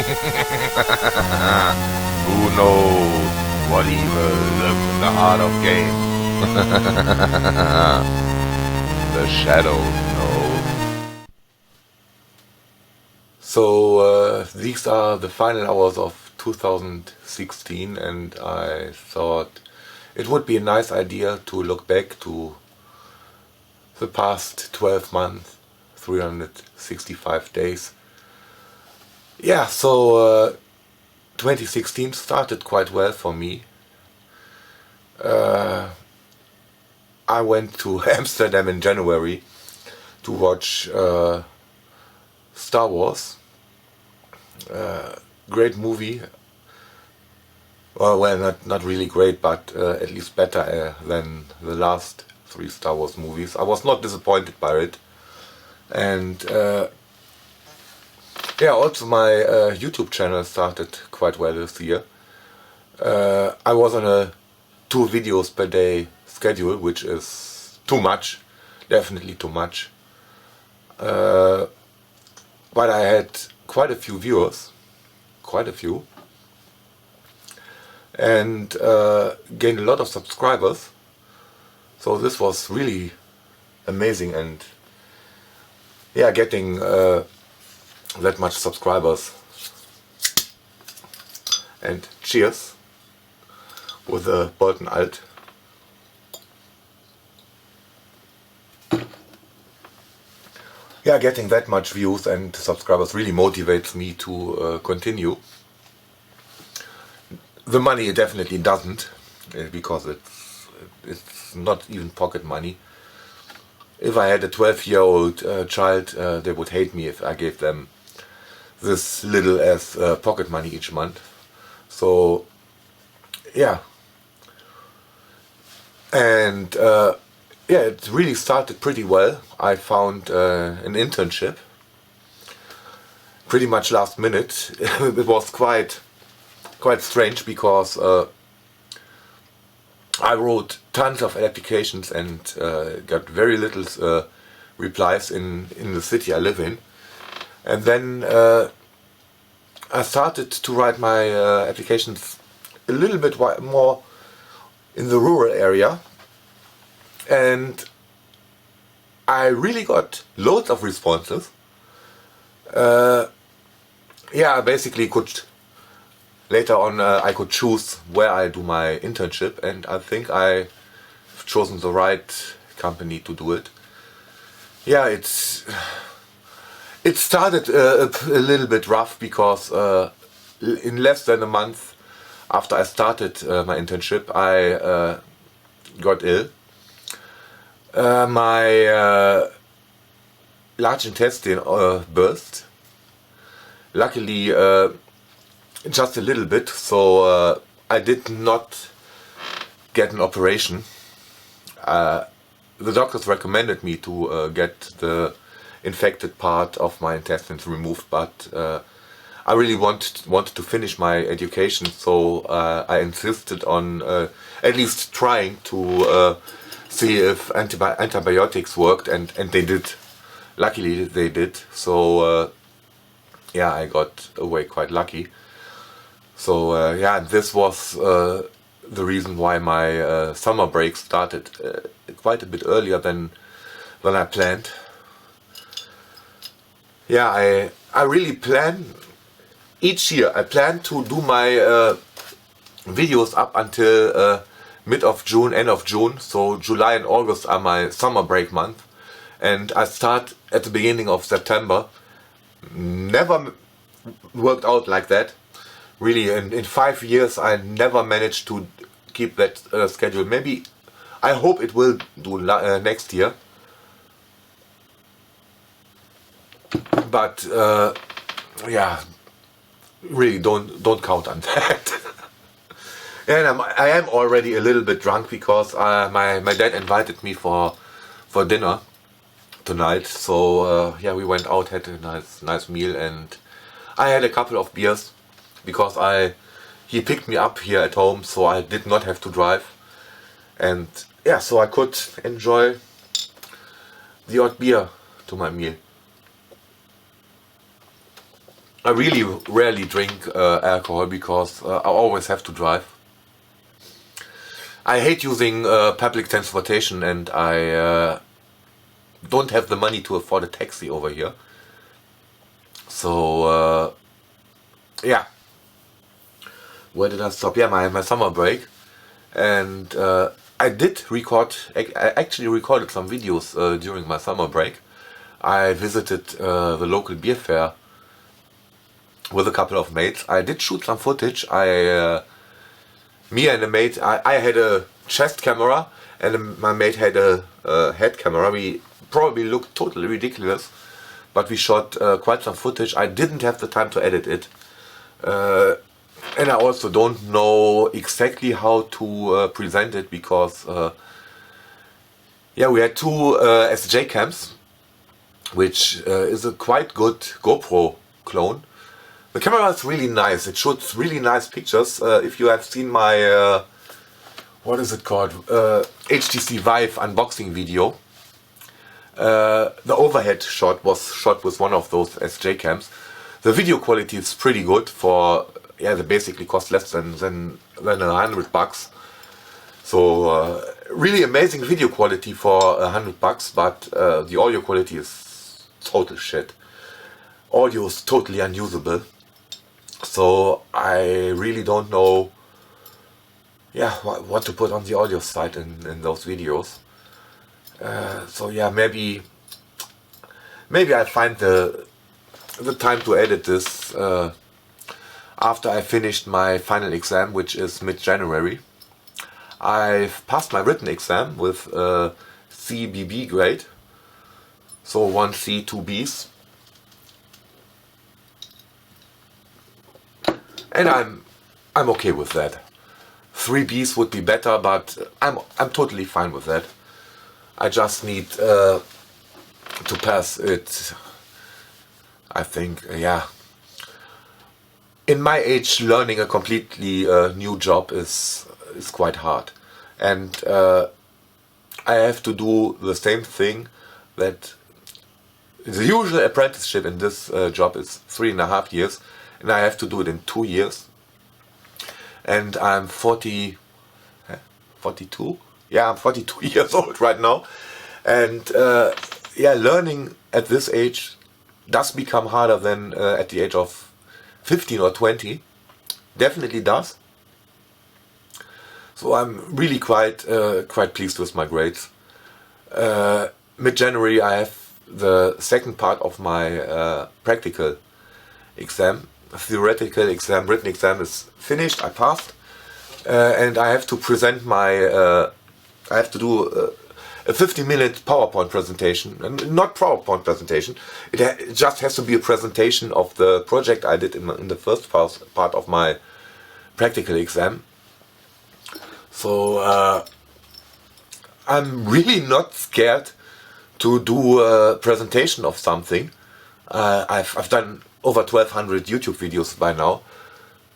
Who knows what evil lives in the heart of game? The shadow knows. So these are the final hours of 2016, and I thought it would be a nice idea to look back to the past 12 months, 365 days. Yeah, so 2016 started quite well for me. I went to Amsterdam in January to watch Star Wars. Great movie. Well, not really great, but at least better than the last 3 Star Wars movies. I was not disappointed by it. And yeah, also my YouTube channel started quite well this year. I was on a 2 videos per day schedule, which is too much, definitely too much. But I had quite a few viewers, quite a few, and gained a lot of subscribers. So this was really amazing, and yeah, getting that much subscribers. And cheers with a Bolton Alt. Yeah, getting that much views and subscribers really motivates me to continue. The money definitely doesn't, because it's not even pocket money. If I had a 12-year-old child, they would hate me if I gave them this little as pocket money each month. So yeah, and yeah, it really started pretty well. I found an internship pretty much last minute. It was quite strange, because I wrote tons of applications and got very little replies in the city I live in. And then I started to write my applications a little bit more in the rural area, and I really got loads of responses. Yeah, I basically could later on I could choose where I do my internship, and I think I've chosen the right company to do it. Yeah, it started a little bit rough, because in less than a month after I started my internship, I got ill. My large intestine burst. Luckily, just a little bit, so I did not get an operation. The doctors recommended me to get the infected part of my intestines removed, but I really wanted to finish my education, so I insisted on at least trying to see if antibiotics worked, and they did. Luckily they did, so yeah, I got away quite lucky. So yeah, this was the reason why my summer break started quite a bit earlier than I planned. Yeah, I really plan, each year I plan to do my videos up until mid of June, end of June. So July and August are my summer break month, and I start at the beginning of September. Never worked out like that. Really, in 5 years I never managed to keep that schedule. Maybe, I hope it will do next year. But yeah, really don't count on that. And I am already a little bit drunk, because my dad invited me for dinner tonight. So yeah, we went out, had a nice meal, and I had a couple of beers, because he picked me up here at home, so I did not have to drive. And yeah, so I could enjoy the odd beer to my meal. I really rarely drink alcohol because I always have to drive. I hate using public transportation, and I don't have the money to afford a taxi over here. So yeah, where did I stop? Yeah, my summer break. And I did record, I actually recorded some videos during my summer break. I visited the local beer fair with a couple of mates. I did shoot some footage. Me and a mate, I had a chest camera, and my mate had a head camera. We probably looked totally ridiculous, but we shot quite some footage. I didn't have the time to edit it. And I also don't know exactly how to present it because yeah, we had two SJ cams, which is a quite good GoPro clone. The camera is really nice. It shoots really nice pictures. If you have seen my what is it called, HTC Vive unboxing video, the overhead shot was shot with one of those SJ cams. The video quality is pretty good for, yeah, they basically cost less than $100. So really amazing video quality for $100, but the audio quality is total shit. Audio is totally unusable. So I really don't know, yeah, what to put on the audio side in those videos. So yeah, maybe I find the time to edit this after I finished my final exam, which is mid-January. I've passed my written exam with CBB grade, so 1 C, 2 Bs, and I'm okay with that. 3 Bs would be better, but I'm totally fine with that. I just need to pass it, I think. Yeah, in my age, learning a completely new job is quite hard, and I have to do the same thing that the usual apprenticeship in this job is 3.5 years, and I have to do it in 2 years. And I'm 42. Yeah, I'm 42 years old right now, and yeah, learning at this age does become harder than at the age of 15 or 20. Definitely does. So I'm really quite pleased with my grades. Mid-January I have the second part of my practical exam. Theoretical exam, written exam is finished. I passed, and I have to present my. I have to do a 50-minute PowerPoint presentation, and not PowerPoint presentation. It just has to be a presentation of the project I did in the first part of my practical exam. So I'm really not scared to do a presentation of something. I've done over 1,200 YouTube videos by now,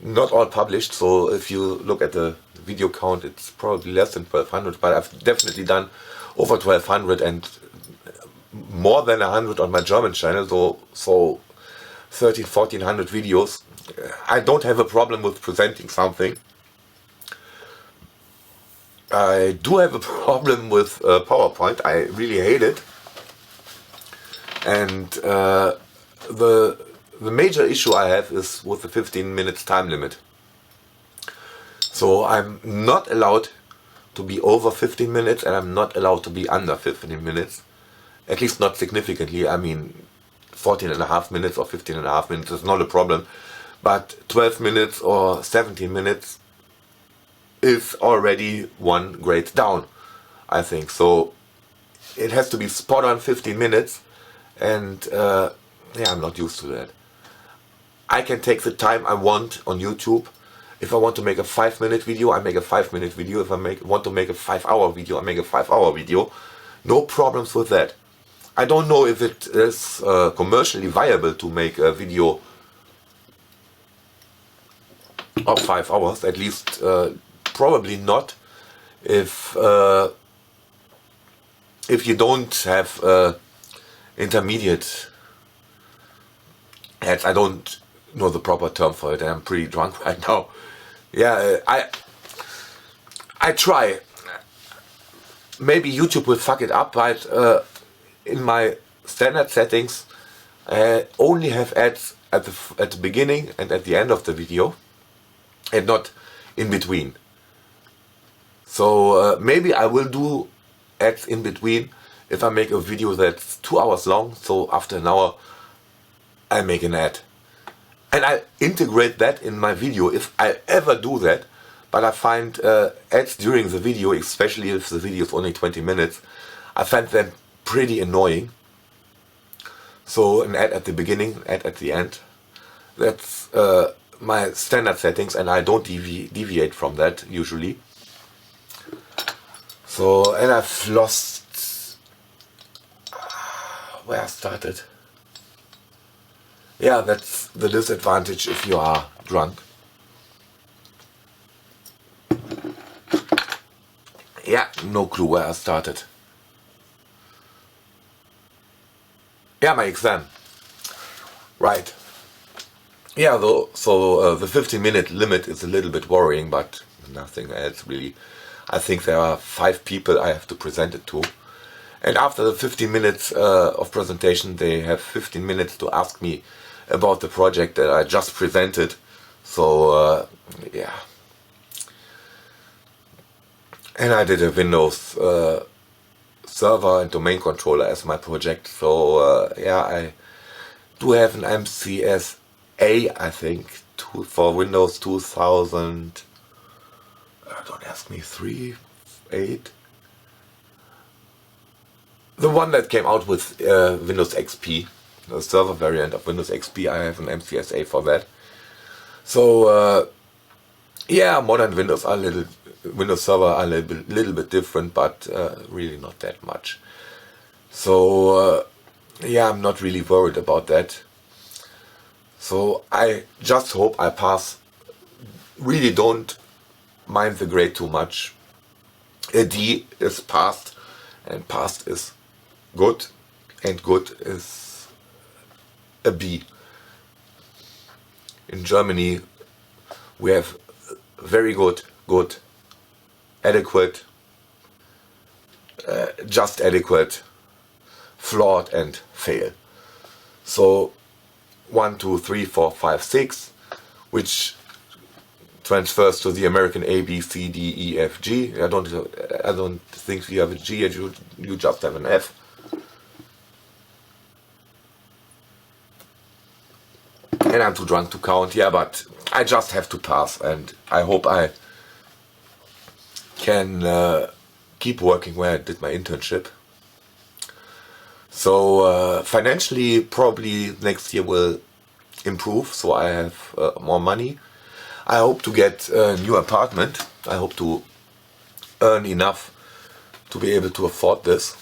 not all published, so if you look at the video count it's probably less than 1,200, but I've definitely done over 1,200 and more than 100 on my German channel, so 1,400 videos. I don't have a problem with presenting something. I do have a problem with PowerPoint. I really hate it, and the major issue I have is with the 15 minutes time limit. So I'm not allowed to be over 15 minutes, and I'm not allowed to be under 15 minutes. At least not significantly. I mean, 14.5 minutes or 15.5 minutes is not a problem, but 12 minutes or 17 minutes is already one grade down, I think. So it has to be spot on 15 minutes, and yeah, I'm not used to that. I can take the time I want on YouTube. If I want to make a 5-minute video, I make a 5-minute video. If I want to make a 5-hour video, I make a 5-hour video. No problems with that. I don't know if it is commercially viable to make a video of 5 hours. At least probably not if you don't have intermediate ads. I don't know the proper term for it, and I'm pretty drunk right now. Yeah, I try. Maybe YouTube will fuck it up, but in my standard settings, I only have ads at the beginning and at the end of the video, and not in between. So maybe I will do ads in between if I make a video that's 2 hours long. So after an hour, I make an ad, and I integrate that in my video if I ever do that. But I find ads during the video, especially if the video is only 20 minutes, I find them pretty annoying. So an ad at the beginning, an ad at the end. That's my standard settings, and I don't deviate from that usually. So, and I've lost where I started. Yeah, that's the disadvantage if you are drunk. Yeah, no clue where I started. Yeah, my exam. Right. Yeah, though, so the 15-minute limit is a little bit worrying, but nothing else really. I think there are 5 people I have to present it to. And after the 15 minutes of presentation, they have 15 minutes to ask me about the project that I just presented. So, yeah. And I did a Windows server and domain controller as my project. So, yeah, I do have an MCSA, I think, for Windows 2000. Don't ask me, 3, 8. The one that came out with Windows XP, the server variant of Windows XP, I have an MCSA for that. So, yeah, modern Windows Server are a little bit different, but really not that much. So, yeah, I'm not really worried about that. So I just hope I pass. Really don't mind the grade too much. A D is passed, and passed is good, and good is a B. In Germany we have very good, good, adequate, just adequate, flawed, and fail. So 1, 2, 3, 4, 5, 6, which transfers to the American A, B, C, D, E, F, G. I don't think you have a G, you just have an F. And I'm too drunk to count, yeah, but I just have to pass, and I hope I can keep working where I did my internship. So financially, probably next year will improve, so I have more money. I hope to get a new apartment. I hope to earn enough to be able to afford this.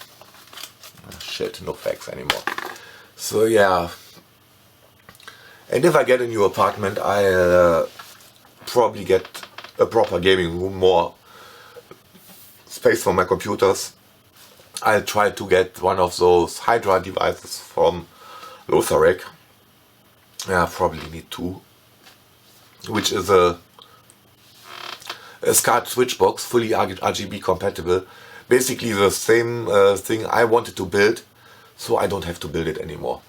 Shit, no facts anymore. So yeah. And if I get a new apartment, I'll probably get a proper gaming room, more space for my computers. I'll try to get one of those Hydra devices from Lotharek. Yeah, I probably need 2. Which is a SCART switch box, fully RGB compatible. Basically the same thing I wanted to build, so I don't have to build it anymore.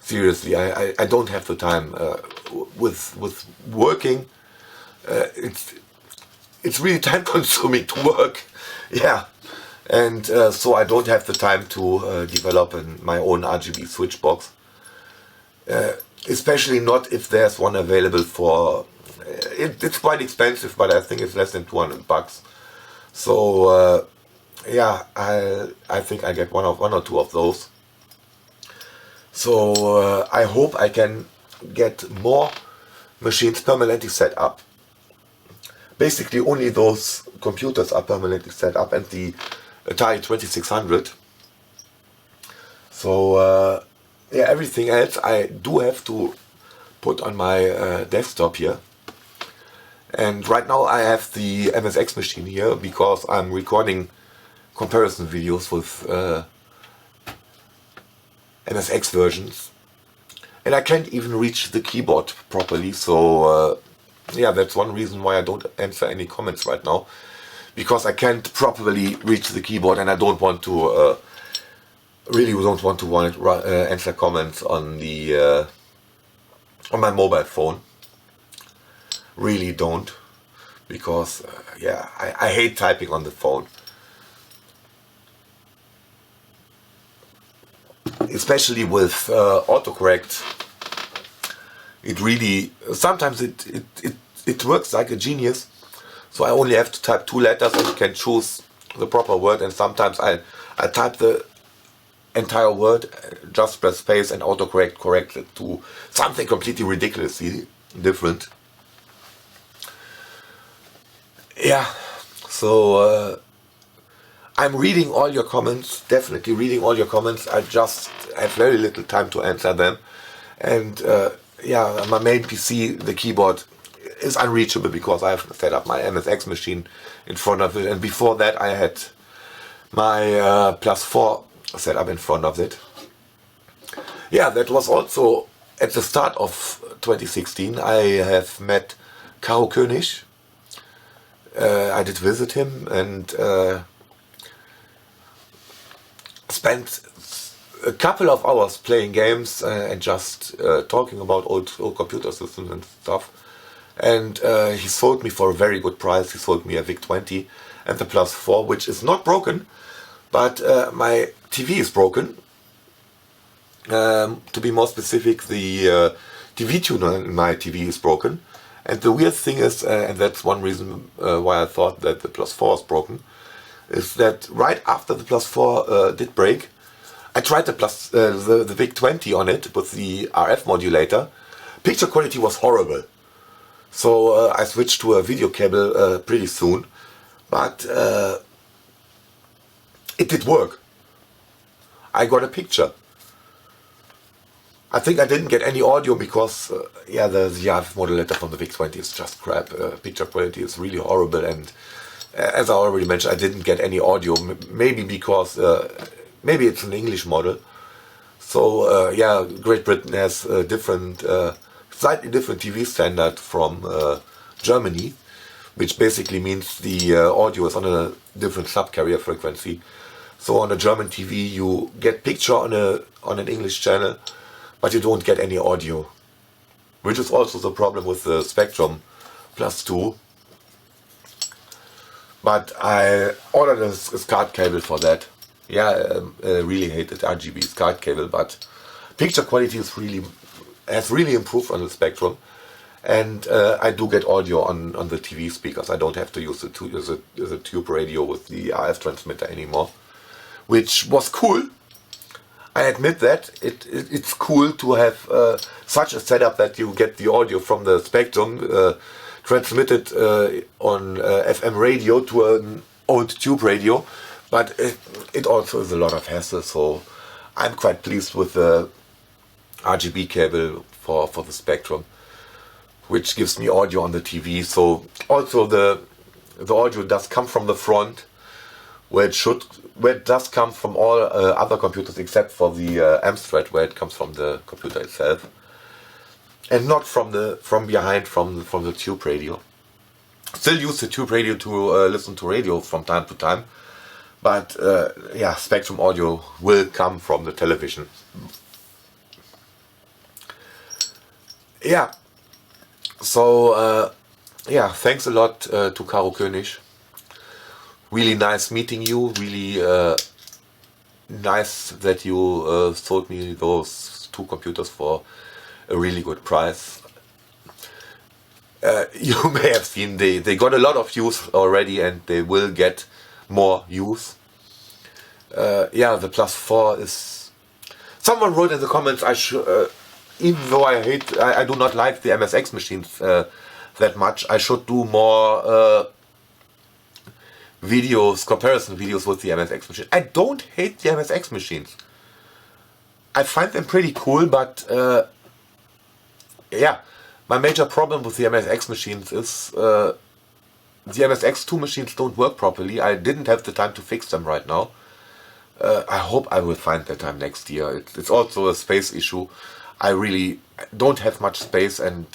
Seriously, I don't have the time with working. It's really time consuming to work. Yeah. And so I don't have the time to develop my own RGB switch box. Especially not if there's one available for... it's quite expensive, but I think it's less than $200. So yeah, I think I get one or two of those. So I hope I can get more machines permanently set up. Basically only those computers are permanently set up, and the Atari 2600. So yeah, everything else I do have to put on my desktop here. And right now I have the MSX machine here because I'm recording comparison videos with MSX versions. and I can't even reach the keyboard properly. So yeah, that's one reason why I don't answer any comments right now, because I can't properly reach the keyboard, and I don't want to really don't want to answer comments on the on my mobile phone. Really don't, because yeah, I hate typing on the phone, especially with autocorrect. It really sometimes it works like a genius. So I only have to type 2 letters and can choose the proper word, and sometimes I type the entire word, just press space, and autocorrect corrects it to something completely ridiculously different. Yeah, so I'm reading all your comments, definitely reading all your comments. I just have very little time to answer them. And yeah, my main PC, the keyboard, is unreachable because I have set up my MSX machine in front of it. And before that I had my Plus 4 set up in front of it. Yeah, that was also at the start of 2016. I have met Car Kish. I did visit him and spent a couple of hours playing games and just talking about old computer systems and stuff. And he sold me for a very good price. He sold me a VIC-20 and the Plus 4, which is not broken, but my TV is broken. To be more specific, the TV tuner in my TV is broken. And the weird thing is, and that's one reason why I thought that the Plus 4 is broken, is that right after the Plus 4 did break, I tried the VIC-20 on it with the RF modulator. Picture quality was horrible. So I switched to a video cable pretty soon, but it did work. I got a picture. I think I didn't get any audio because yeah, the RF modulator from the VIC-20 is just crap. Picture quality is really horrible, and as I already mentioned, I didn't get any audio. Maybe because maybe it's an English model. So yeah, Great Britain has a different, slightly different TV standard from Germany, which basically means the audio is on a different subcarrier frequency. So on a German TV you get picture on an English channel, but you don't get any audio, which is also the problem with the Spectrum Plus 2. But I ordered a SCART cable for that. Yeah, I really hated RGB SCART cable, but picture quality has really improved on the Spectrum, and I do get audio on the TV speakers. I don't have to use the tube radio with the RF transmitter anymore, which was cool. I admit that it's cool to have such a setup that you get the audio from the Spectrum transmitted on FM radio to an old tube radio, but it also is a lot of hassle. So I'm quite pleased with the RGB cable for the Spectrum, which gives me audio on the TV. So also the audio does come from the front, where it does come from all other computers except for the Amstrad, where it comes from the computer itself, and not from behind from the tube radio. Still use the tube radio to listen to radio from time to time, but yeah, Spectrum audio will come from the television. Yeah, so yeah, thanks a lot to Caro König. Really nice meeting you. Really nice that you sold me those 2 computers for a really good price. You may have seen they got a lot of use already, and they will get more use. Yeah, the Plus 4 is... Someone wrote in the comments even though I do not like the MSX machines that much, I should do more comparison videos with the MSX machine. I don't hate the MSX machines. I find them pretty cool, but yeah, my major problem with the MSX machines is the MSX2 machines don't work properly. I didn't have the time to fix them right now. I hope I will find that time next year. It's also a space issue. I really don't have much space, and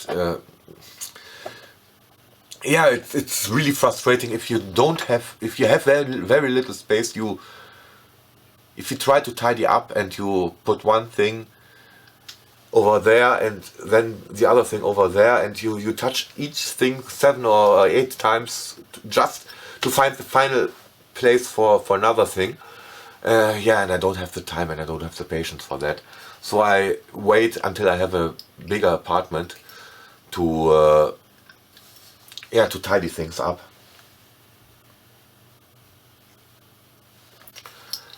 yeah, it's really frustrating if you have very little space. If you try to tidy up and you put one thing over there and then the other thing over there, and you touch each thing 7 or 8 times just to find the final place for another thing. Yeah, and I don't have the time and I don't have the patience for that. So I wait until I have a bigger apartment to to tidy things up.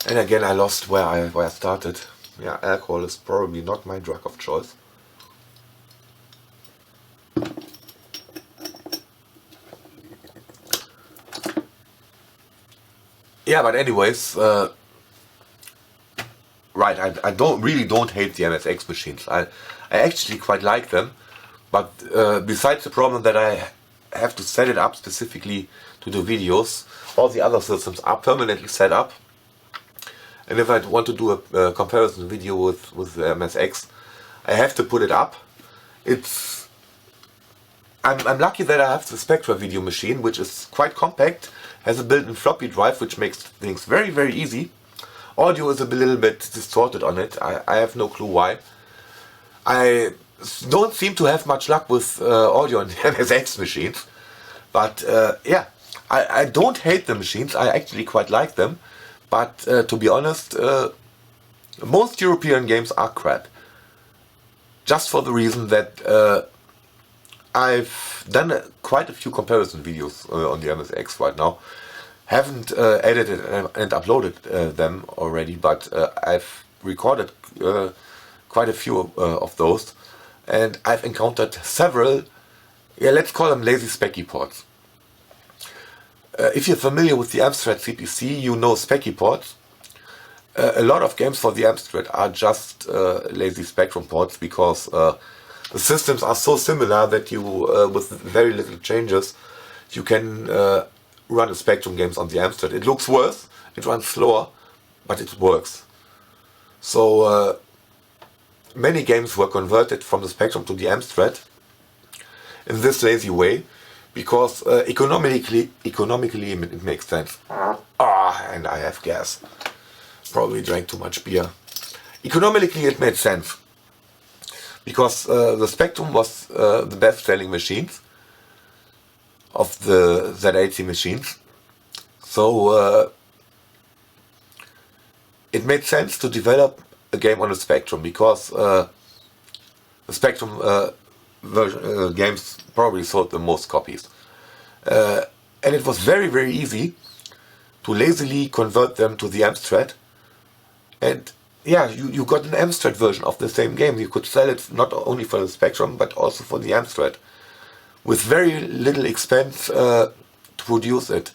And again, I lost where I started. Yeah, alcohol is probably not my drug of choice. Yeah, but anyways, right, I don't hate the MSX machines. I actually quite like them, but besides the problem that I have to set it up specifically to do videos, all the other systems are permanently set up. And if I want to do a comparison video with the MSX, I have to put it up. I'm lucky that I have the Spectra video machine, which is quite compact, has a built-in floppy drive, which makes things very, very easy. Audio is a little bit distorted on it. I have no clue why. I don't seem to have much luck with audio on the MSX machines. But yeah, I don't hate the machines. I actually quite like them. But to be honest, most European games are crap. Just for the reason that I've done quite a few comparison videos on the MSX right now. Haven't edited and uploaded them already, but I've recorded quite a few of those. And I've encountered several, let's call them lazy specky ports. If you're familiar with the Amstrad CPC, you know specky ports. A lot of games for the Amstrad are just lazy Spectrum ports, because the systems are so similar that you, with very little changes, you can run the Spectrum games on the Amstrad. It looks worse, it runs slower, but it works. So many games were converted from the Spectrum to the Amstrad in this lazy way, because economically it makes sense. And I have gas. Probably drank too much beer. Economically it made sense, because the Spectrum was the best selling machines of the Z80 machines. So it made sense to develop a game on the Spectrum, because the Spectrum games probably sold the most copies. And it was very, very easy to lazily convert them to the Amstrad. And yeah, you got an Amstrad version of the same game. You could sell it not only for the Spectrum, but also for the Amstrad, with very little expense to produce it.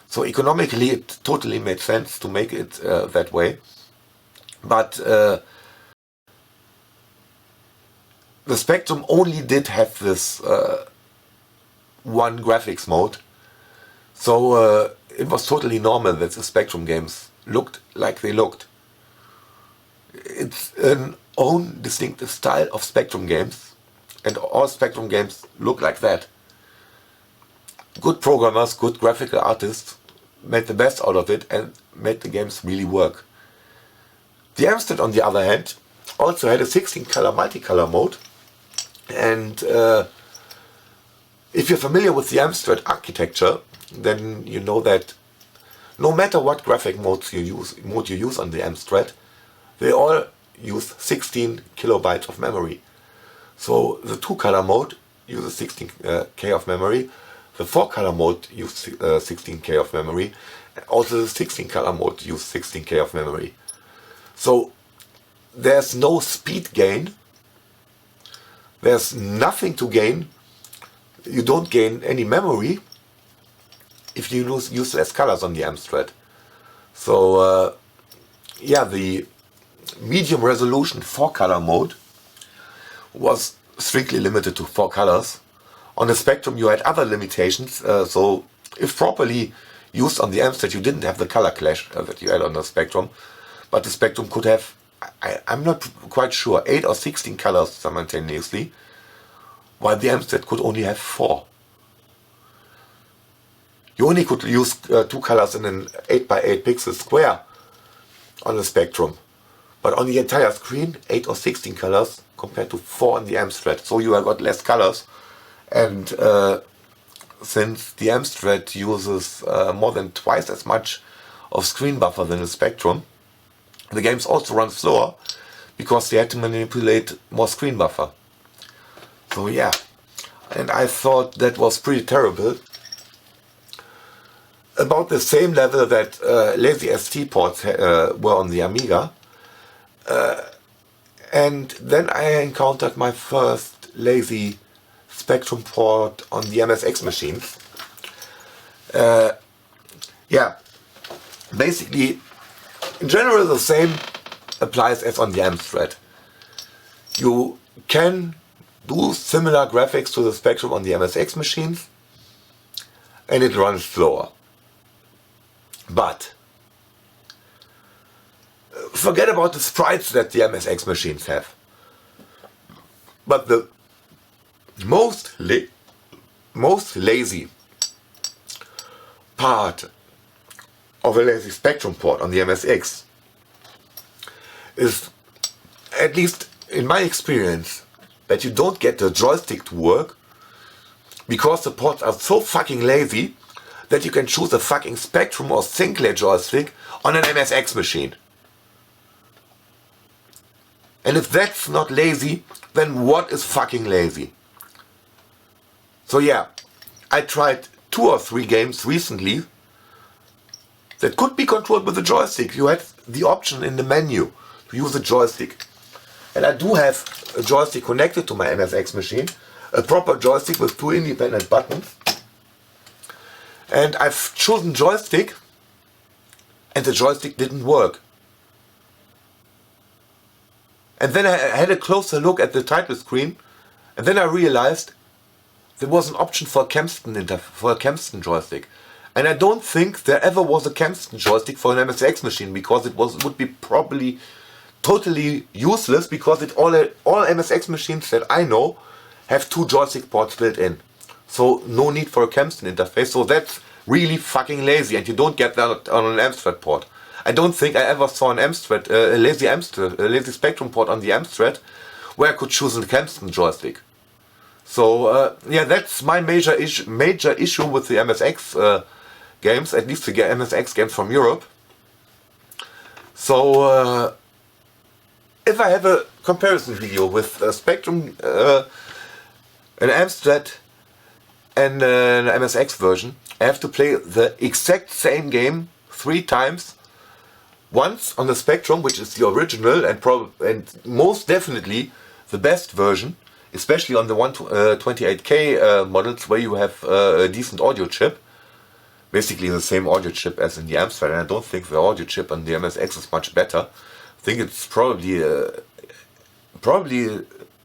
So economically it totally made sense to make it that way. But the Spectrum only did have this one graphics mode. So it was totally normal that the Spectrum games looked like they looked. It's an own distinctive style of Spectrum games, and all Spectrum games look like that. Good programmers, good graphical artists made the best out of it and made the games really work. The Amstrad, on the other hand, also had a 16-color multicolor mode, and if you're familiar with the Amstrad architecture, then you know that no matter what graphic mode you use on the Amstrad, they all use 16 kilobytes of memory. So the 2-color mode uses 16K of memory, the 4-color mode uses 16K of memory, and also the 16-color mode uses 16K of memory. So there's no speed gain, there's nothing to gain, you don't gain any memory if you use less colors on the Amstrad. So yeah, the medium resolution 4-color mode was strictly limited to 4 colors. On the Spectrum you had other limitations, so if properly used on the Amstrad you didn't have the color clash that you had on the Spectrum, but the Spectrum could have I'm not quite sure, 8 or 16 colors simultaneously, while the Amstrad could only have 4. You only could use 2 colors in an 8 by 8 pixel square on the Spectrum. But on the entire screen, 8 or 16 colors compared to 4 on the Amstrad. So you have got less colors. And since the Amstrad uses more than twice as much of screen buffer than the Spectrum, the games also run slower because they had to manipulate more screen buffer. So yeah, and I thought that was pretty terrible. About the same level that lazy ST ports were on the Amiga. And then I encountered my first lazy Spectrum port on the MSX machines. Yeah, basically, in general the same applies as on the Amstrad. You can do similar graphics to the Spectrum on the MSX machines, and it runs slower. But forget about the sprites that the MSX machines have. But the most lazy part of a lazy Spectrum port on the MSX is, at least in my experience, that you don't get the joystick to work because the ports are so fucking lazy that you can choose a fucking Spectrum or Sinclair joystick on an MSX machine. And if that's not lazy, then what is fucking lazy? So yeah, I tried 2 or 3 games recently that could be controlled with a joystick. You had the option in the menu to use a joystick. And I do have a joystick connected to my MSX machine, a proper joystick with 2 independent buttons. And I've chosen joystick, and the joystick didn't work. And then I had a closer look at the title screen, and then I realized there was an option for a Kempston joystick. And I don't think there ever was a Kempston joystick for an MSX machine, because it would be probably totally useless, because all MSX machines that I know have 2 joystick ports built in. So no need for a Kempston interface. So that's really fucking lazy, and you don't get that on an Amstrad port. I don't think I ever saw an Amstrad, a lazy Spectrum port on the Amstrad where I could choose a Kempston joystick. So yeah, that's my major issue with the MSX games, at least the MSX games from Europe. So if I have a comparison video with a Spectrum, an Amstrad and an MSX version, I have to play the exact same game 3 times. Once on the Spectrum, which is the original and most definitely the best version, especially on the 128K models where you have a decent audio chip. Basically the same audio chip as in the Amstrad, and I don't think the audio chip on the MSX is much better. I think it's probably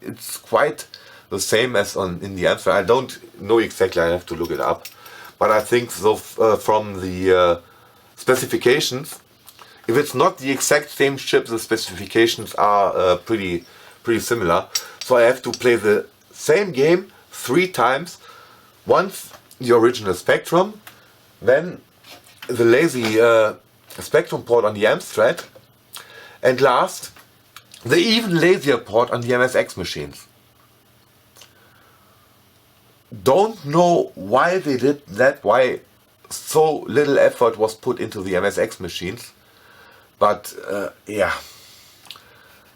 it's quite the same as in the Amstrad. I don't know exactly, I have to look it up. But I think so from the specifications, if it's not the exact same chip, the specifications are pretty similar. So I have to play the same game 3 times. Once the original Spectrum, then the lazy Spectrum port on the Amstrad, and last, the even lazier port on the MSX machines. Don't know why they did that, why so little effort was put into the MSX machines. But yeah,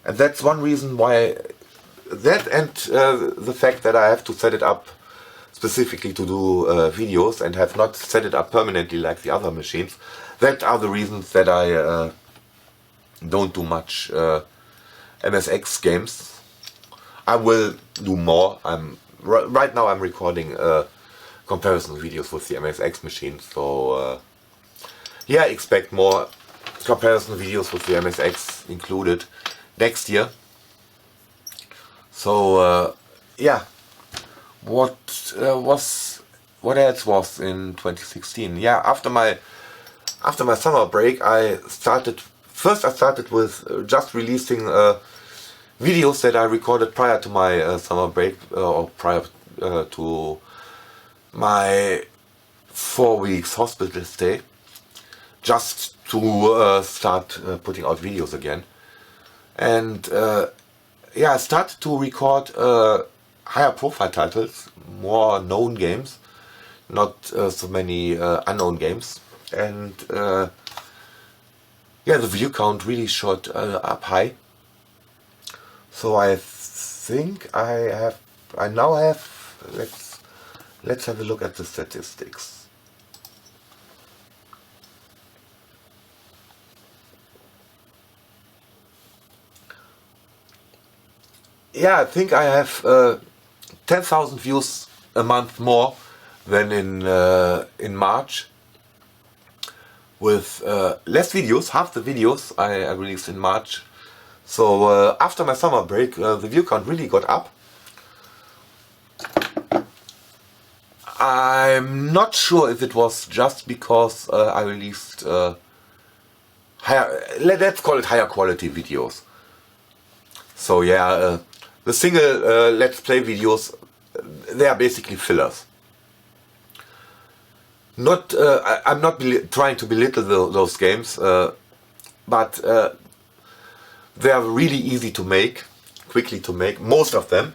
and that's one reason why, that and the fact that I have to set it up specifically to do videos and have not set it up permanently like the other machines. That are the reasons that I don't do much MSX games. I will do more. Right now I'm recording comparison videos with the MSX machine, so yeah, expect more comparison videos with the MSX included next year. So yeah, what else was in 2016? Yeah, after my summer break, I started first I started with just releasing videos that I recorded prior to my summer break, or prior to my 4 weeks hospital stay, just to start putting out videos again. And yeah, I started to record higher profile titles, more known games, not so many unknown games. And yeah, the view count really shot up high. So I think I now have, let's have a look at the statistics. Yeah, I think I have 10,000 views a month more than in March, with less videos, half the videos I released in March. So after my summer break, the view count really got up. I'm not sure if it was just because I released higher, let's call it higher quality videos. So yeah, the single let's play videos, they are basically fillers. Not, I'm not trying to belittle those games, but they are really easy to make, quickly to make. Most of them,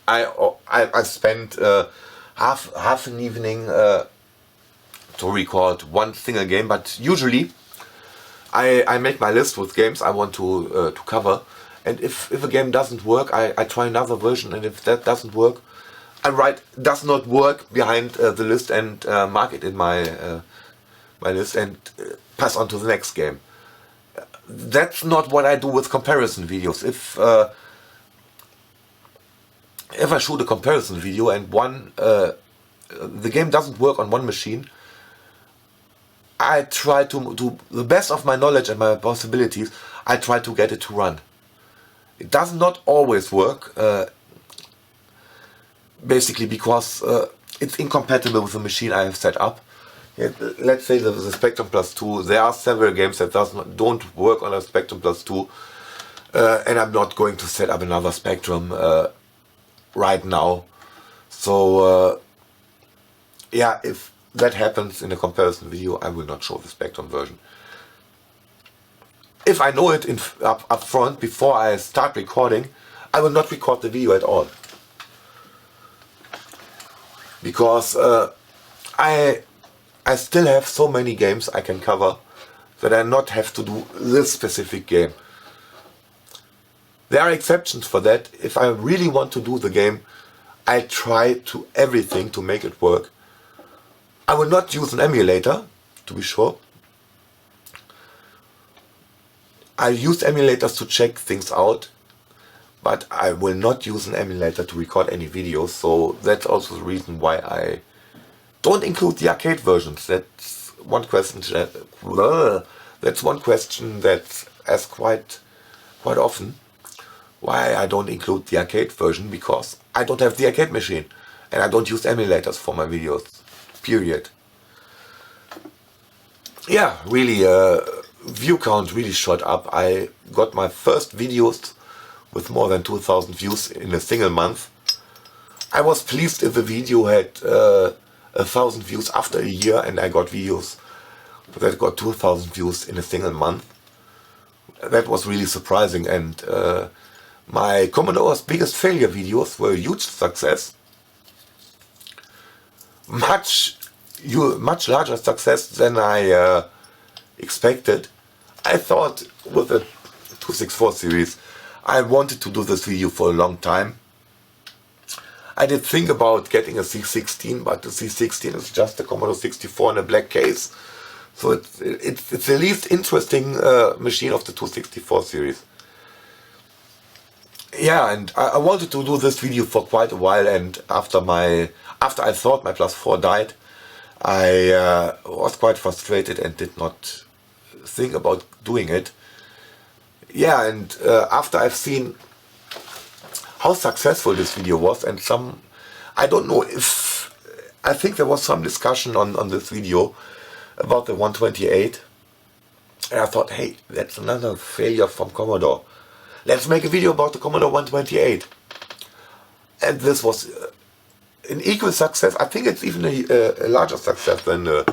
I spent half an evening to record one single game. But usually, I make my list with games I want to cover, and if a game doesn't work, I try another version, and if that doesn't work, I write "does not work" behind the list and mark it in my my list and pass on to the next game. That's not what I do with comparison videos. If I shoot a comparison video and the game doesn't work on one machine, I try to do the best of my knowledge and my possibilities. I try to get it to run. It does not always work, basically because it's incompatible with the machine I have set up. Yeah, let's say the Spectrum Plus 2, there are several games that don't work on a Spectrum Plus 2, and I'm not going to set up another Spectrum right now. So yeah, if that happens in a comparison video, I will not show the Spectrum version. If I know it up front before I start recording, I will not record the video at all. Because I still have so many games I can cover that I not have to do this specific game. There are exceptions for that. If I really want to do the game, I try to everything to make it work. I will not use an emulator, to be sure. I use emulators to check things out, but I will not use an emulator to record any videos, so that's also the reason why I don't include the arcade versions. That's one question that's asked quite often. Why I don't include the arcade version? Because I don't have the arcade machine, and I don't use emulators for my videos. Period. Yeah, really, view count really shot up. I got my first videos with more than 2,000 views in a single month. I was pleased if a video had 1,000 views after a year, and I got videos that got 2,000 views in a single month. That was really surprising, and my Commodore's biggest failure videos were a huge success. Much larger success than I expected. I thought with the 264 series, I wanted to do this video for a long time. I did think about getting a C16, but the C16 is just a Commodore 64 in a black case. So it's the least interesting machine of the 264 series. Yeah, and I wanted to do this video for quite a while, and after I thought my Plus 4 died, I was quite frustrated and did not think about doing it. Yeah, and after I've seen how successful this video was, and I don't know if, I think there was some discussion on this video about the 128. And I thought, hey, that's another failure from Commodore. Let's make a video about the Commodore 128. And this was an equal success. I think it's even a larger success than the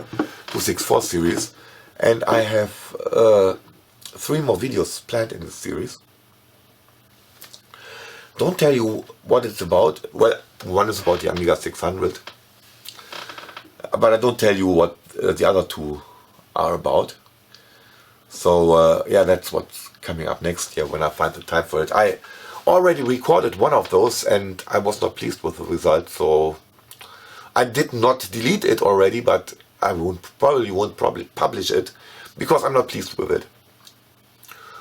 264 series. And I have 3 more videos planned in this series. Don't tell you what it's about. Well, one is about the Amiga 600. But I don't tell you what the other 2 are about. So yeah, that's what's coming up next year when I find the time for it. I already recorded one of those and I was not pleased with the result, so I did not delete it already, but I probably won't publish it because I'm not pleased with it.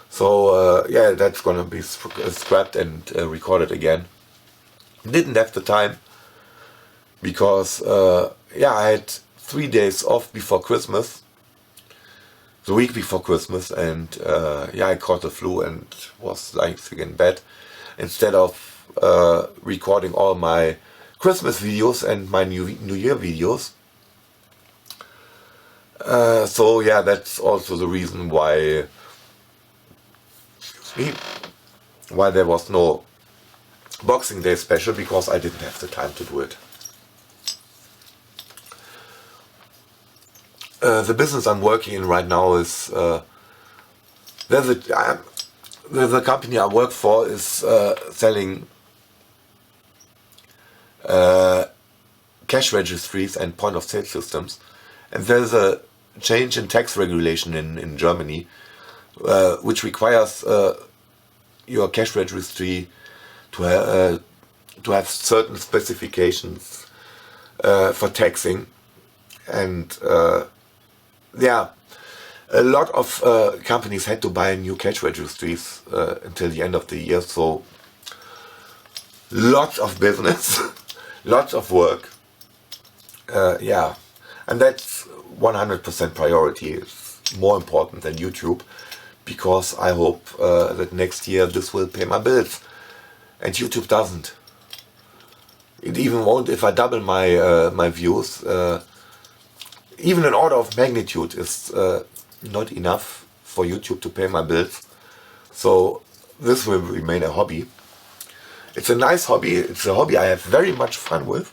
So yeah, that's gonna be scrapped and recorded again. Didn't have the time because yeah, I had 3 days off before Christmas, the week before Christmas, and yeah, I caught the flu and was lying sick in bed. Instead of recording all my Christmas videos and my New Year videos. So yeah, that's also the reason why, excuse me, why there was no Boxing Day special, because I didn't have the time to do it. The business I'm working in right now is the company I work for is selling cash registries and point of sale systems, and there's a change in tax regulation in Germany which requires your cash registry to have certain specifications for taxing, and yeah, a lot of companies had to buy new cash registries until the end of the year, so lots of business, lots of work. Yeah, and that's 100% priority. It's more important than YouTube, because I hope that next year this will pay my bills, and YouTube doesn't. It even won't if I double my views. Even an order of magnitude is not enough for YouTube to pay my bills. So this will remain a hobby. It's a nice hobby. It's a hobby I have very much fun with.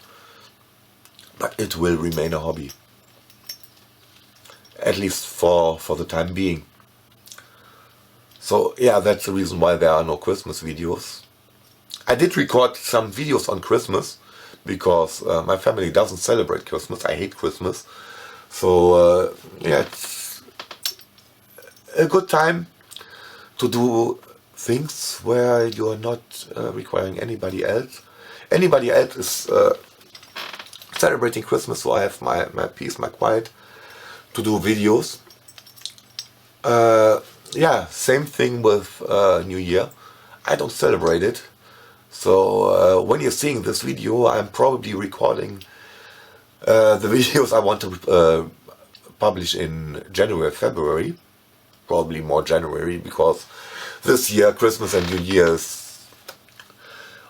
But it will remain a hobby. At least for the time being. So yeah, that's the reason why there are no Christmas videos. I did record some videos on Christmas, because my family doesn't celebrate Christmas. I hate Christmas. So yeah, it's a good time to do things where you are not requiring anybody else. Anybody else is celebrating Christmas, so I have my peace, my quiet to do videos. Yeah, same thing with New Year. I don't celebrate it. So when you're seeing this video, I'm probably recording the videos I want to publish in January, February, probably more January, because this year Christmas and New Year is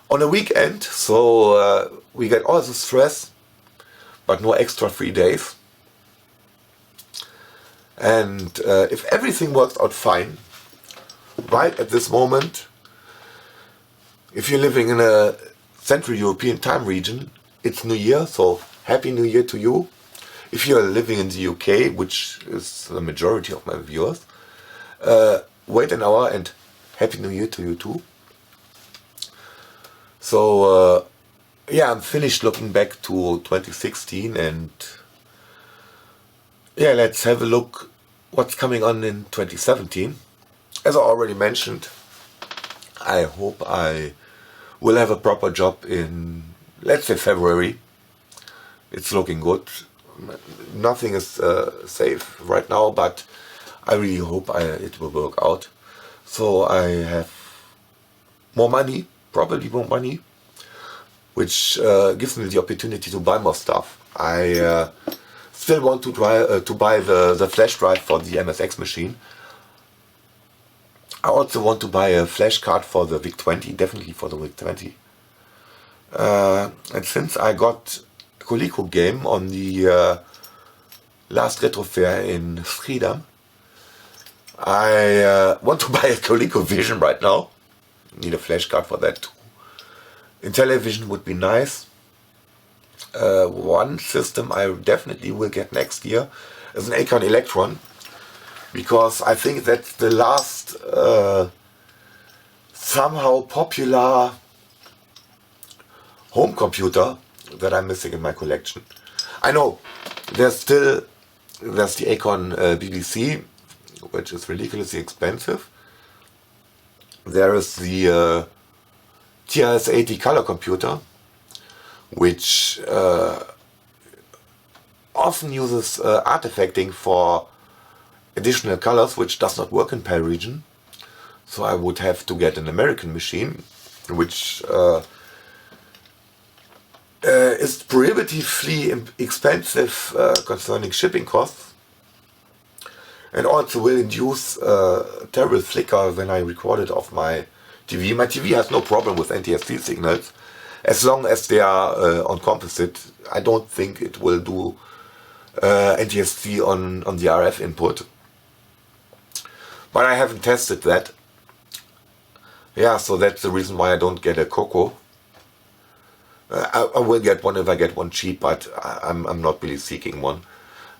on a weekend, so we get all the stress, but no extra free days. And if everything works out fine, right at this moment, if you're living in a Central European time region, it's New Year, so Happy New Year to you. If you're living in the UK, which is the majority of my viewers, wait an hour and Happy New Year to you too. So yeah, I'm finished looking back to 2016, and yeah, let's have a look what's coming on in 2017. As I already mentioned, I hope I will have a proper job in, let's say, February. It's looking good. Nothing is safe right now, but I really hope it will work out. So I have more money, probably more money, which gives me the opportunity to buy more stuff. I still want to buy the flash drive for the MSX machine. I also want to buy a flash card for the VIC-20, definitely for the VIC-20. And since I got Coleco game on the last retro fair in Schiedam, I want to buy a ColecoVision right now. Need a flash card for that too. Intellivision would be nice. One system I definitely will get next year is an Acorn Electron, because I think that's the last somehow popular home computer that I'm missing in my collection. I know there's the Acorn BBC, which is ridiculously expensive. There is the TRS-80 color computer, which often uses artifacting for additional colors, which does not work in PAL region. So I would have to get an American machine, which is prohibitively expensive concerning shipping costs, and also will induce terrible flicker when I record it off my TV. My TV has no problem with NTSC signals, as long as they are on composite. I don't think it will do NTSC on the RF input, but I haven't tested that. Yeah, so that's the reason why I don't get a Coco. I will get one if I get one cheap, but I'm not really seeking one.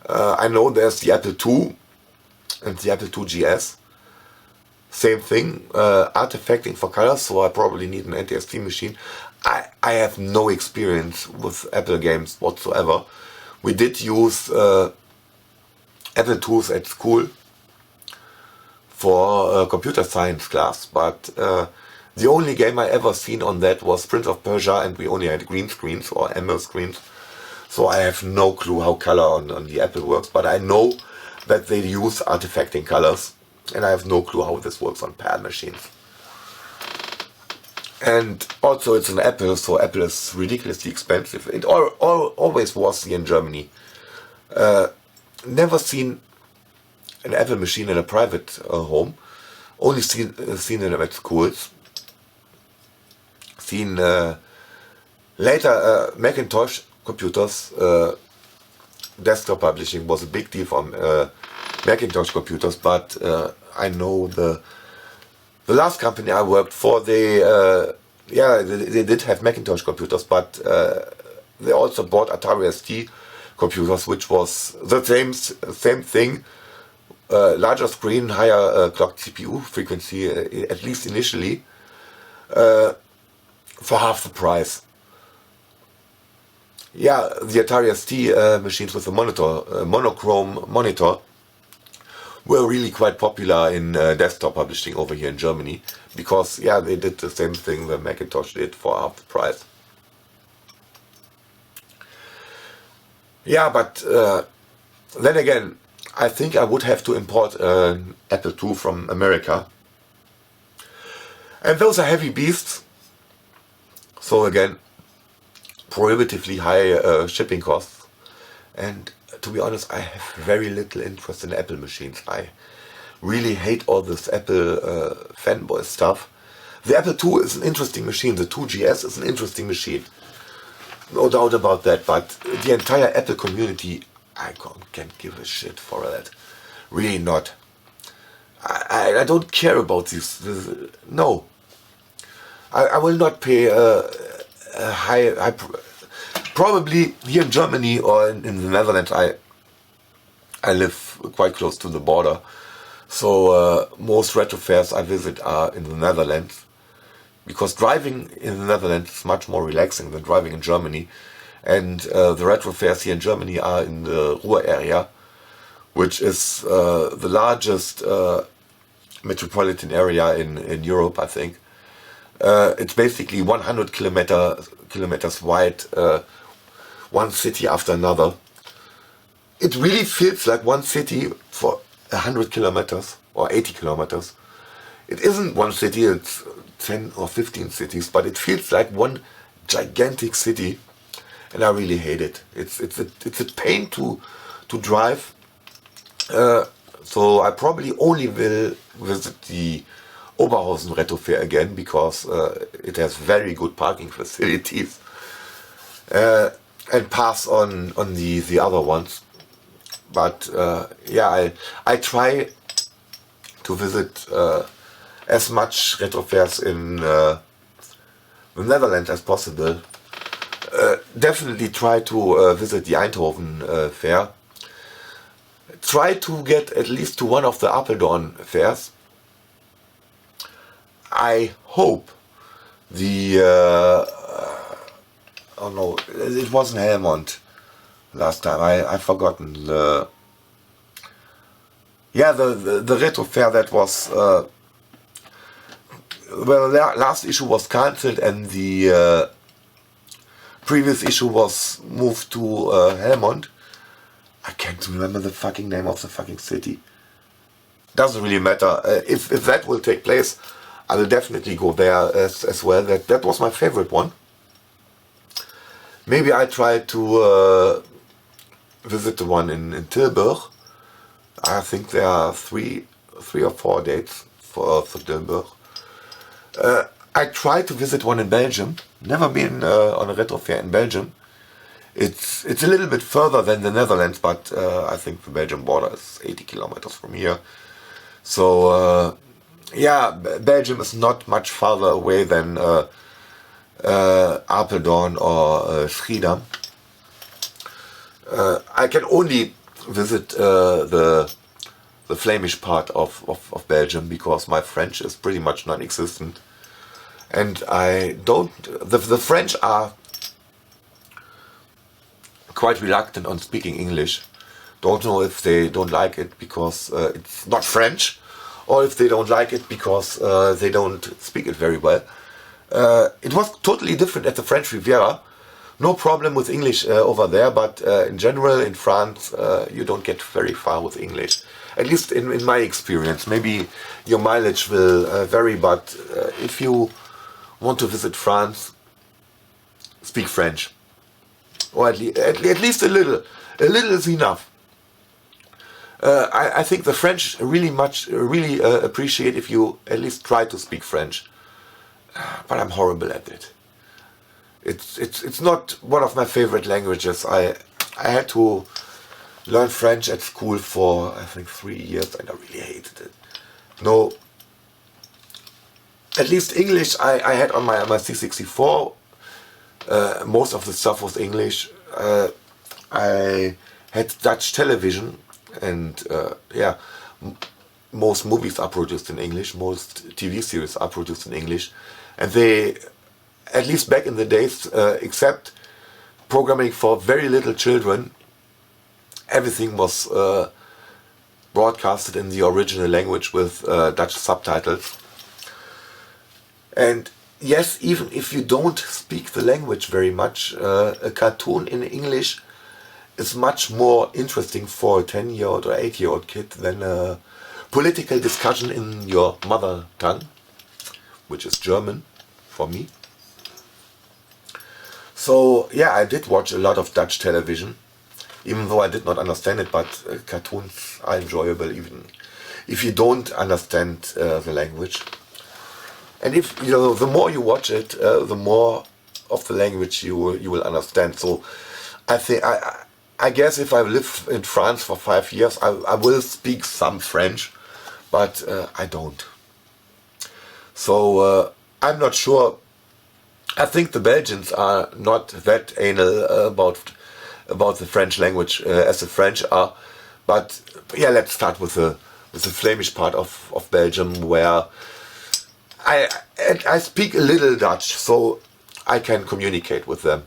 I know there's the Apple II and the Apple II GS. Same thing, artifacting for colors, so I probably need an NTSC machine. I have no experience with Apple games whatsoever. We did use Apple IIs at school for a computer science class, but the only game I ever seen on that was Prince of Persia, and we only had green screens or emerald screens. So I have no clue how color on the Apple works, but I know that they use artifacting colors, and I have no clue how this works on PAL machines. And also it's an Apple, so Apple is ridiculously expensive. It always was here in Germany. Never seen an Apple machine in a private home. Only seen them at schools. Seen later Macintosh computers. Desktop publishing was a big deal for Macintosh computers, but I know the last company I worked for, they did have Macintosh computers, but they also bought Atari ST computers, which was the same thing, larger screen, higher clock CPU frequency, at least initially, for half the price. Yeah, the Atari ST machines with the monochrome monitor were really quite popular in desktop publishing over here in Germany, because yeah, they did the same thing that Macintosh did for half the price. Yeah, but then again, I think I would have to import an Apple II from America, and those are heavy beasts. So again, prohibitively high shipping costs, and to be honest, I have very little interest in Apple machines. I really hate all this Apple fanboy stuff. The Apple II is an interesting machine, the 2GS is an interesting machine, no doubt about that, but the entire Apple community, I can't give a shit for that. Really not. I don't care about this. No. I will not pay a high probably here in Germany or in the Netherlands. I live quite close to the border, so most retro fairs I visit are in the Netherlands, because driving in the Netherlands is much more relaxing than driving in Germany, and the retro fairs here in Germany are in the Ruhr area, which is the largest metropolitan area in Europe, I think. It's basically 100 kilometers wide, one city after another. It really feels like one city for 100 kilometers or 80 kilometers. It isn't one city, it's 10 or 15 cities, but it feels like one gigantic city, and I really hate it. It's a pain to drive. So I probably only will visit the Oberhausen Retro Fair again, because it has very good parking facilities, and pass on the other ones. But yeah, I try to visit as much retro fairs in the Netherlands as possible. Definitely try to visit the Eindhoven fair. Try to get at least to one of the Apeldoorn fairs. I hope the oh no, it wasn't Helmond last time. I've forgotten the the retro fair that was well, last issue was cancelled and the previous issue was moved to Helmond. I can't remember the fucking name of the fucking city. Doesn't really matter. If that will take place, I will definitely go there as well. That was my favorite one. Maybe I try to visit the one in Tilburg. I think there are three or four dates for Tilburg. I tried to visit one in Belgium. Never been on a retro fair in Belgium. It's a little bit further than the Netherlands, but I think the Belgian border is 80 kilometers from here. So yeah, Belgium is not much farther away than Apeldoorn or Schiedam. I can only visit the Flemish part of Belgium because my French is pretty much non-existent, and I don't. The French are quite reluctant on speaking English. Don't know if they don't like it because it's not French, or if they don't like it because they don't speak it very well. It was totally different at the French Riviera. No problem with English over there, but in general in France you don't get very far with English. At least in my experience. Maybe your mileage will vary, but if you want to visit France, speak French. Or at least a little. A little is enough. I think the French really appreciate if you at least try to speak French. But I'm horrible at it. It's not one of my favorite languages. I had to learn French at school for I think 3 years and I really hated it. No. At least English I had on my C64. Most of the stuff was English. I had Dutch television, and yeah, most movies are produced in English, most TV series are produced in English, and they, at least back in the days, except programming for very little children, everything was broadcasted in the original language with Dutch subtitles. And yes, even if you don't speak the language very much, a cartoon in English is much more interesting for a 10-year-old or 8-year-old kid than a political discussion in your mother tongue, which is German for me. So yeah, I did watch a lot of Dutch television, even though I did not understand it, but cartoons are enjoyable even if you don't understand the language. And if you know, the more you watch it, the more of the language you will understand. So I think I guess if I live in France for 5 years, I will speak some French, but I don't. So I'm not sure. I think the Belgians are not that anal about the French language as the French are. But yeah, let's start with the Flemish part of Belgium, where I speak a little Dutch, so I can communicate with them.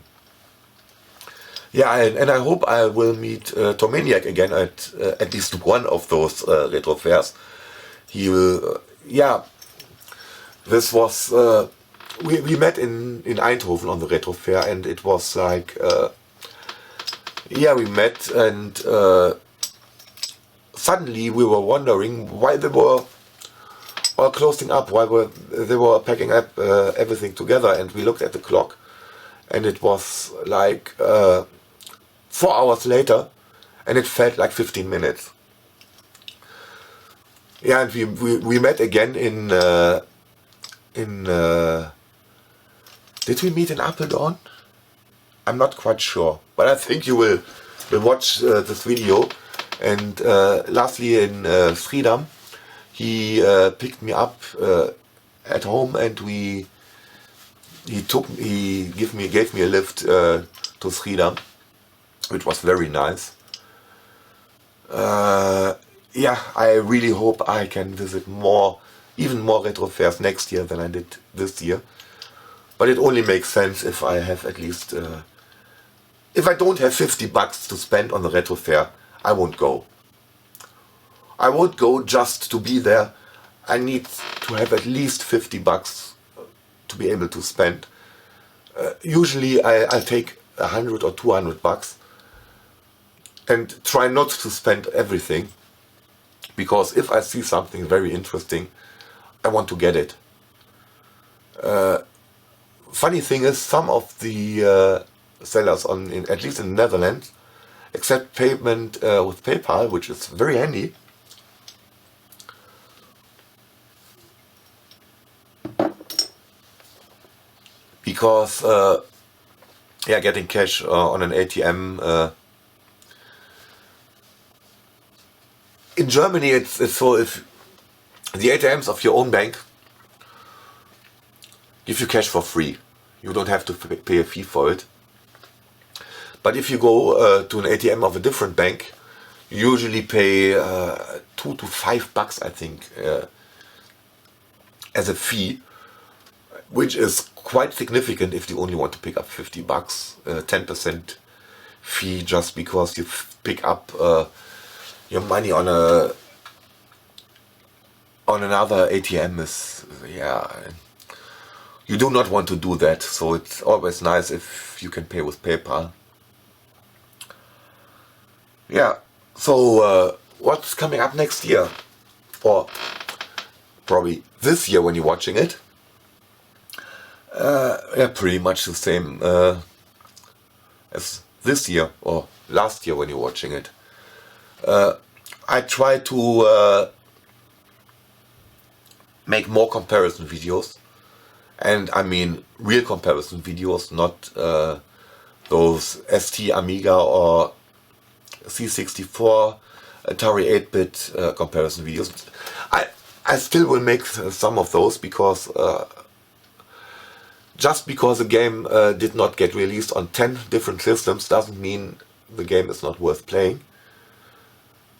Yeah, and I hope I will meet Tomaniac again at least one of those retro fairs. He will, yeah. This was we met in Eindhoven on the retro fair, and it was like yeah, we met, and suddenly we were wondering why they were all closing up, why they were packing up everything together, and we looked at the clock, and it was like 4 hours later, and it felt like 15 minutes. Yeah, and we met again in did we meet in Apeldoorn? I'm not quite sure, but I think you will watch this video. And lastly in Schiedam, He picked me up at home, and he gave me a lift to Schiedam, which was very nice. Yeah, I really hope I can visit even more retro fairs next year than I did this year. But it only makes sense if I have at least, if I don't have 50 bucks to spend on the retro fair, I won't go. I won't go just to be there. I need to have at least 50 bucks to be able to spend. Usually I'll take 100 or 200 bucks and try not to spend everything, because if I see something very interesting, I want to get it. Funny thing is, some of the sellers at least in the Netherlands, accept payment with PayPal, which is very handy. Because yeah, getting cash on an ATM in Germany, it's so, if the ATMs of your own bank give you cash for free, you don't have to pay a fee for it. But if you go to an ATM of a different bank, you usually pay 2 to 5 bucks, I think, as a fee, which is quite significant if you only want to pick up 50 bucks, 10% fee just because you pick up your money on another ATM is, yeah, you do not want to do that. So it's always nice if you can pay with PayPal. Yeah, so what's coming up next year? Or probably this year when you're watching it. Yeah, pretty much the same as this year or last year when you're watching it. I try to make more comparison videos, and I mean real comparison videos, not those ST, Amiga or C64, Atari 8-bit comparison videos. I still will make some of those, because just because a game did not get released on 10 different systems doesn't mean the game is not worth playing.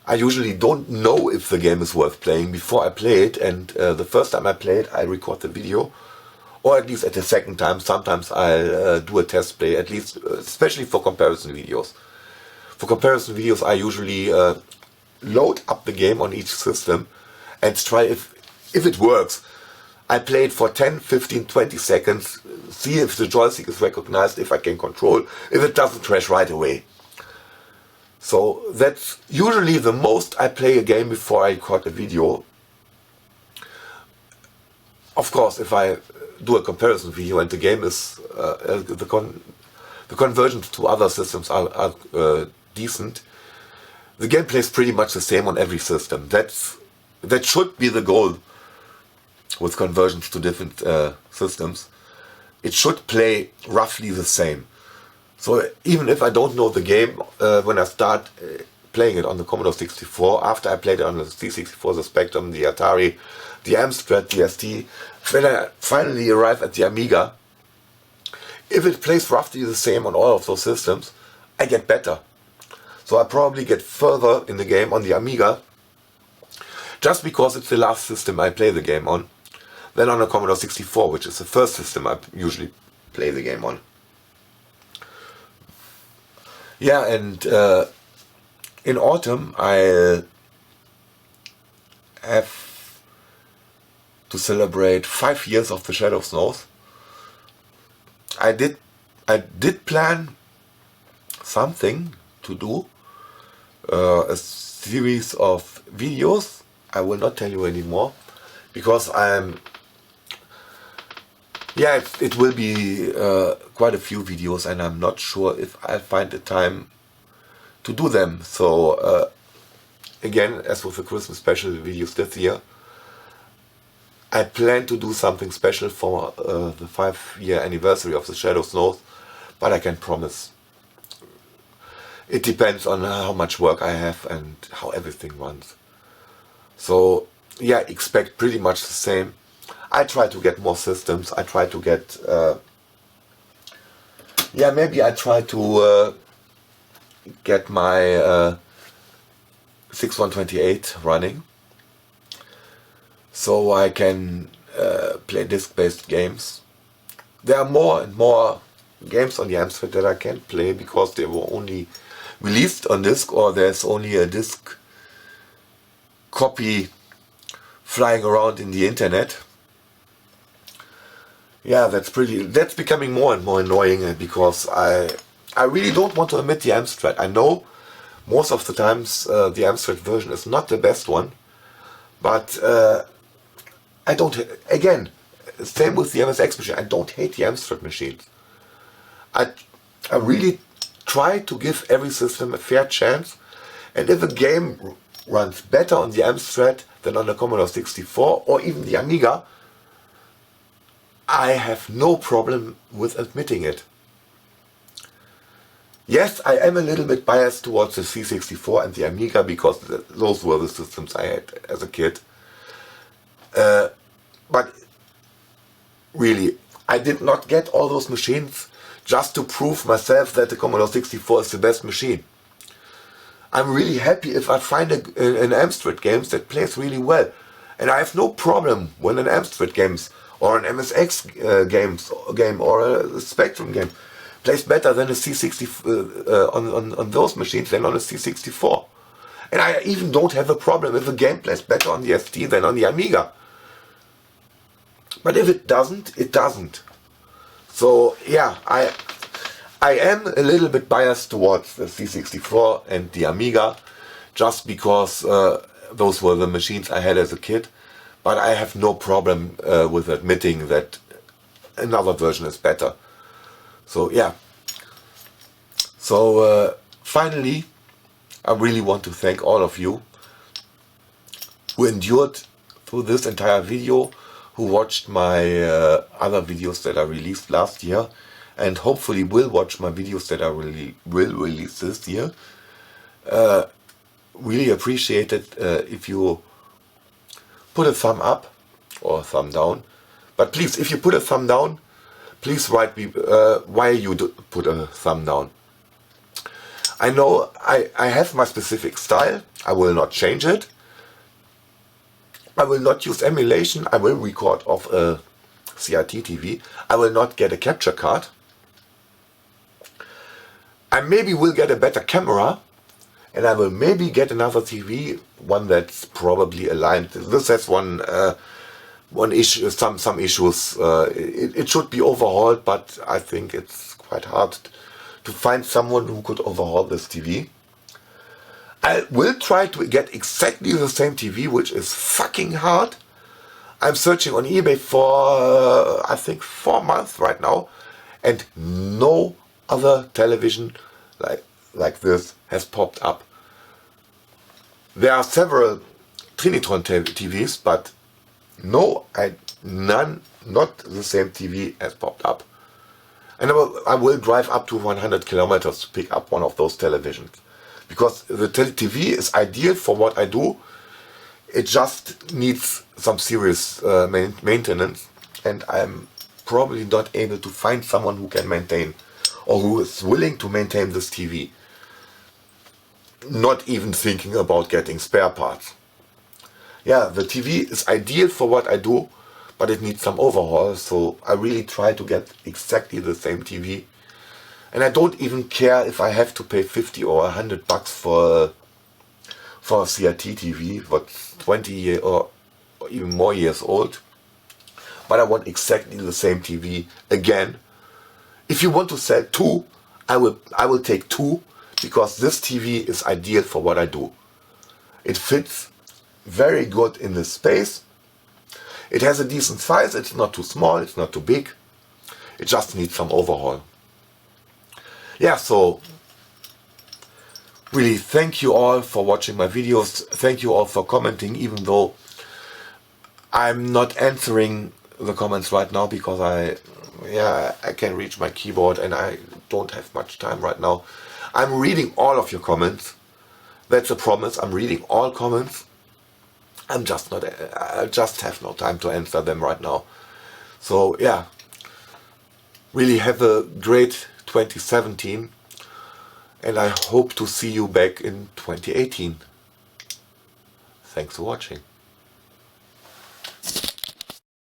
I usually don't know if the game is worth playing before I play it, and the first time I play it I record the video, or at least at the second time. Sometimes I'll do a test play, at least, especially for comparison videos. For comparison videos I usually load up the game on each system and try if it works. I play it for 10, 15, 20 seconds, see if the joystick is recognized, if I can control, if it doesn't crash right away. So that's usually the most I play a game before I record a video. Of course, if I do a comparison video and the game is, the conversions to other systems are decent, the gameplay is pretty much the same on every system. That should be the goal with conversions to different systems. It should play roughly the same. So even if I don't know the game when I start playing it on the Commodore 64, after I played it on the C64, the Spectrum, the Atari, the Amstrad, the ST, when I finally arrive at the Amiga, if it plays roughly the same on all of those systems, I get better. So I probably get further in the game on the Amiga, just because it's the last system I play the game on, than on a Commodore 64, which is the first system I usually play the game on. Yeah, and in autumn I have to celebrate 5 years of the Shadow of Snows. I did plan something to do, a series of videos. I will not tell you anymore, because yeah, it will be quite a few videos, and I'm not sure if I'll find the time to do them. So again, as with the Christmas special videos this year, I plan to do something special for the 5-year anniversary of the Shadow Snows, but I can't promise. It depends on how much work I have and how everything runs. So yeah, expect pretty much the same. I try to get more systems. I try to get, yeah, maybe I try to get my 6128 running, so I can play disc-based games. There are more and more games on the Amstrad that I can't play because they were only released on disc, or there's only a disc copy flying around in the internet. Yeah, that's becoming more and more annoying, because I really don't want to admit the Amstrad. I know most of the times the Amstrad version is not the best one, but I don't, again, same with the MSX machine, I don't hate the Amstrad machines. I really try to give every system a fair chance, and if a game runs better on the Amstrad than on the Commodore 64 or even the Amiga, I have no problem with admitting it. Yes, I am a little bit biased towards the C64 and the Amiga because those were the systems I had as a kid. But really, I did not get all those machines just to prove myself that the Commodore 64 is the best machine. I'm really happy if I find an Amstrad game that plays really well. And I have no problem when an Amstrad games or an MSX game or a Spectrum game plays better than a C64 on those machines than on a C64. And I even don't have a problem if a game plays better on the ST than on the Amiga. But if it doesn't, it doesn't. So yeah, I am a little bit biased towards the C64 and the Amiga, just because those were the machines I had as a kid. But I have no problem with admitting that another version is better. So yeah. So finally, I really want to thank all of you who endured through this entire video, who watched my other videos that I released last year, and hopefully will watch my videos that I will release this year. Really appreciate it if you put a thumb up or a thumb down. But please, if you put a thumb down, please write me why you put a thumb down. I know I have my specific style. I will not change it. I will not use emulation. I will record off a CRT TV. I will not get a capture card. I maybe will get a better camera, and I will maybe get another TV, one that's probably aligned. This has one issue, some issues. It should be overhauled, but I think it's quite hard to find someone who could overhaul this TV. I will try to get exactly the same TV, which is fucking hard. I'm searching on eBay for, I think, 4 months right now, and no other television like this has popped up. There are several Trinitron TVs, but none, not the same TV has popped up. And I will drive up to 100 kilometers to pick up one of those televisions. Because the TV is ideal for what I do. It just needs some serious maintenance, and I'm probably not able to find someone who can maintain, or who is willing to maintain this TV. Not even thinking about getting spare parts. Yeah, the TV is ideal for what I do, but it needs some overhaul, so I really try to get exactly the same TV. And I don't even care if I have to pay 50 or 100 bucks for a CRT TV, what's 20 years or even more years old. But I want exactly the same TV again. If you want to sell two, I will take two, because this TV is ideal for what I do. It fits very good in the space. It has a decent size. It's not too small. It's not too big. It just needs some overhaul. Yeah, so really thank you all for watching my videos. Thank you all for commenting, even though I'm not answering the comments right now because I can't reach my keyboard and I don't have much time right now. I'm reading all of your comments. That's a promise. I'm reading all comments. I just have no time to answer them right now. So yeah, really have a great 2017, and I hope to see you back in 2018. Thanks for watching.